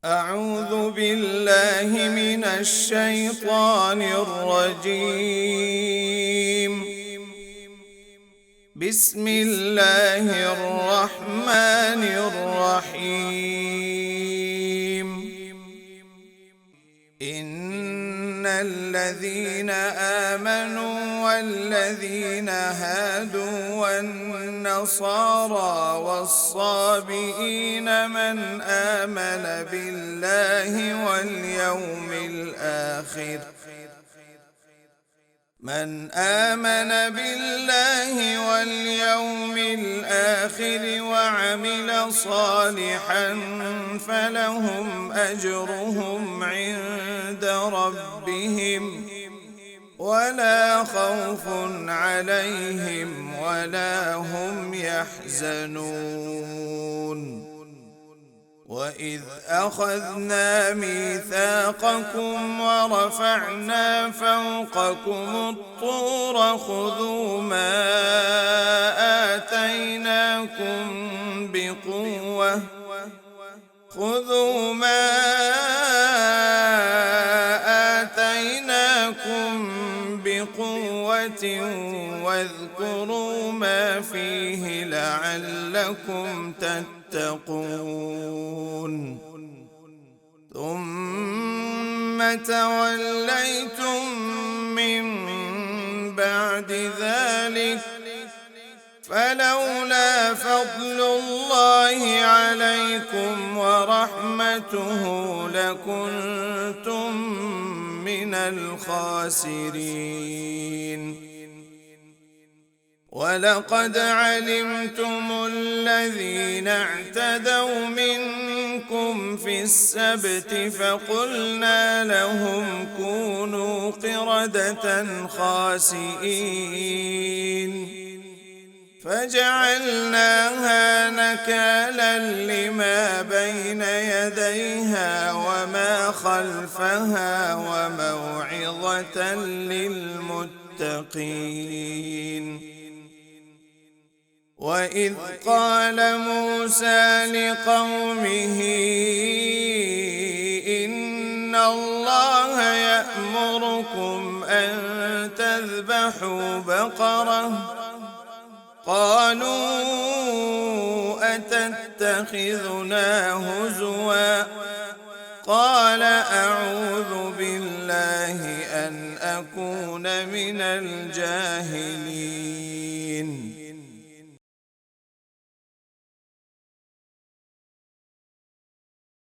أعوذ بالله من الشيطان الرجيم. بسم الله الرحمن الرحيم. إن الذين آمنوا والذين هادوا والنصارى والصابئين من آمن بالله واليوم الآخر وعمل صالحا فلهم أجرهم عند ربهم ولا خوف عليهم ولا هم يحزنون. وإذ أخذنا ميثاقكم ورفعنا فوقكم الطور خذوا ما آتيناكم بقوة واذكروا ما فيه لعلكم تتقون. ثم توليتم من بعد ذلك فلولا فضل الله عليكم ورحمته لكنتم من الخاسرين. ولقد علمتم الذين اعتدوا منكم في السبت فقلنا لهم كونوا قردة خاسئين فجعلناها نكالا لما بين يديها وما خلفها وموعظة للمتقين. وإذ قال موسى لقومه إن الله يأمركم أن تذبحوا بقرة قالوا أتتخذنا هزوا قال أعوذ بالله أن أكون من الجاهلين.